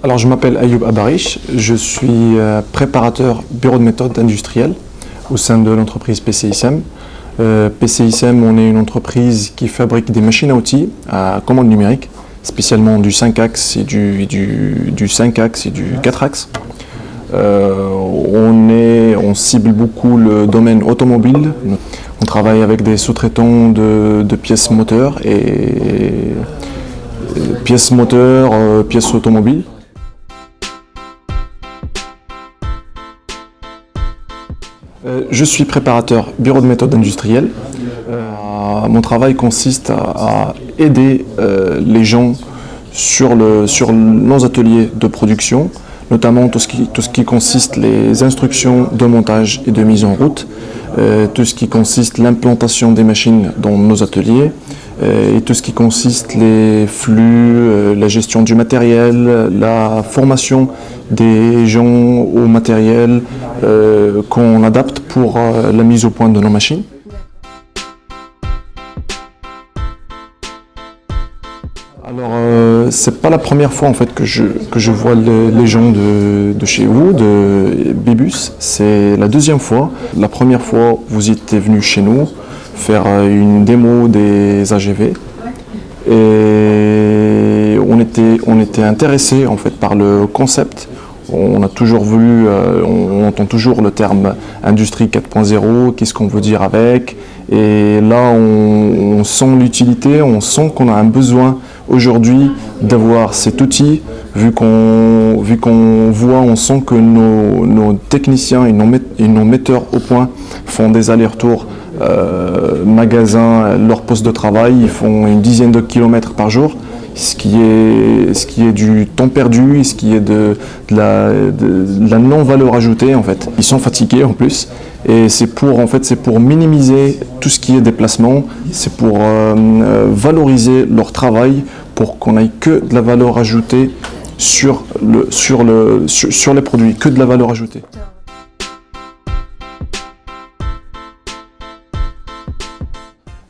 Alors, je m'appelle Ayoub Abarish, je suis préparateur bureau de méthode industriel au sein de l'entreprise PCISM. PCISM, on est une entreprise qui fabrique des machines à outils à commande numérique, spécialement du 5 axes et du 5 axes et du 4 axes. On cible beaucoup le domaine automobile. On travaille avec des sous-traitants de pièces moteurs et pièces moteurs, pièces automobiles. Je suis préparateur bureau de méthode industrielle. Mon travail consiste à aider les gens sur nos ateliers de production, notamment tout ce qui consiste les instructions de montage et de mise en route, tout ce qui consiste l'implantation des machines dans nos ateliers, et tout ce qui consiste les flux, la gestion du matériel, la formation des gens au matériel qu'on adapte pour la mise au point de nos machines. Alors, c'est pas la première fois en fait que je vois les gens de chez vous, de Bibus. C'est la deuxième fois. La première fois, vous étiez venu chez nous faire une démo des AGV et on était intéressé en fait par le concept. On a toujours voulu, on entend toujours le terme industrie 4.0, qu'est-ce qu'on veut dire avec, et là on sent l'utilité, on sent qu'on a un besoin aujourd'hui d'avoir cet outil, vu qu'on voit, on sent que nos techniciens et nos metteurs au point font des allers-retours magasins, leur poste de travail, ils font une dizaine de kilomètres par jour. Ce qui est du temps perdu, ce qui est de la non-valeur ajoutée en fait. Ils sont fatigués en plus et c'est pour minimiser tout ce qui est déplacement, c'est pour valoriser leur travail, pour qu'on ait que de la valeur ajoutée sur les produits, que de la valeur ajoutée.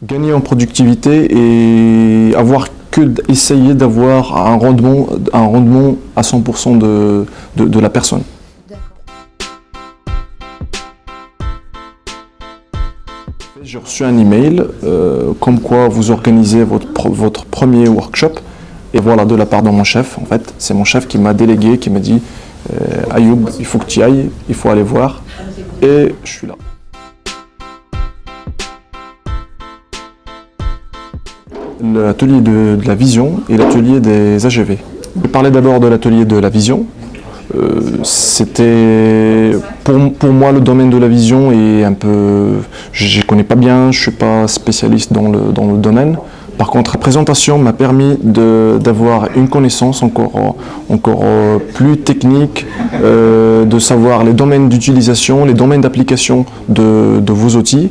Gagner en productivité et essayer d'avoir un rendement à 100% de la personne. J'ai reçu un email comme quoi vous organisez votre premier workshop, et voilà, de la part de mon chef. En fait, c'est mon chef qui m'a délégué, qui m'a dit Ayoub, il faut que tu y ailles, il faut aller voir, et je suis là. L'atelier de la vision et l'atelier des AGV. Je vais parler d'abord de l'atelier de la vision. C'était pour moi le domaine de la vision est un peu, je ne connais pas bien, je ne suis pas spécialiste dans le domaine. Par contre, la présentation m'a permis d'avoir une connaissance encore plus technique, de savoir les domaines d'utilisation, les domaines d'application de vos outils.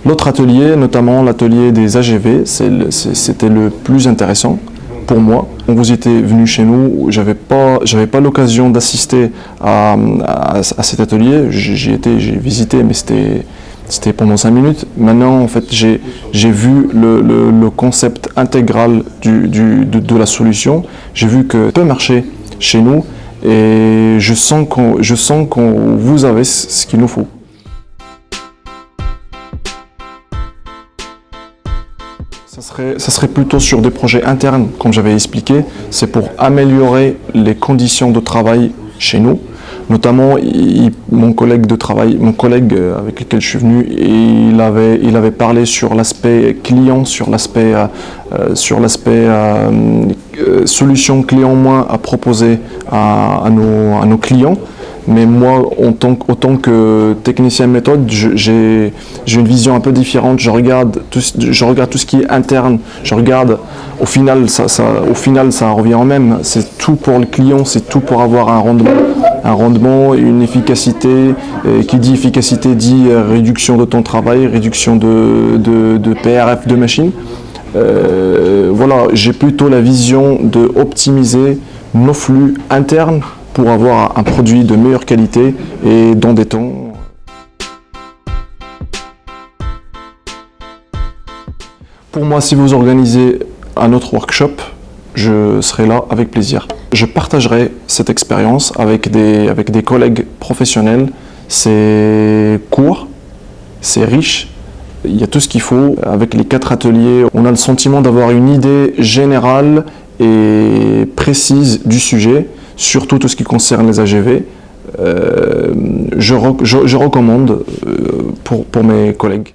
L'autre atelier, notamment l'atelier des AGV, c'était le plus intéressant pour moi. Quand vous étiez venu chez nous, j'avais pas l'occasion d'assister à cet atelier. J'ai visité, mais c'était pendant 5 minutes. Maintenant, en fait, j'ai vu le concept intégral de la solution. J'ai vu que ça peut marcher chez nous et je sens qu'on vous avez ce qu'il nous faut. Ça serait plutôt sur des projets internes, comme j'avais expliqué. C'est pour améliorer les conditions de travail chez nous. Notamment, mon collègue avec lequel je suis venu, il avait parlé sur l'aspect client, sur l'aspect solution client moins à proposer à nos clients. Mais moi, autant que technicien méthode, j'ai une vision un peu différente. Je regarde tout ce qui est interne. Je regarde, au final, ça revient au même. C'est tout pour le client, c'est tout pour avoir un rendement, une efficacité. Et qui dit efficacité dit réduction de temps de travail, réduction de PRF de machine. Voilà, j'ai plutôt la vision d'optimiser nos flux internes pour avoir un produit de meilleure qualité et dans des temps. Pour moi, si vous organisez un autre workshop, je serai là avec plaisir. Je partagerai cette expérience avec des collègues professionnels. C'est court, c'est riche, il y a tout ce qu'il faut. Avec les 4 ateliers, on a le sentiment d'avoir une idée générale et précise du sujet, surtout tout ce qui concerne les AGV. Je recommande pour mes collègues.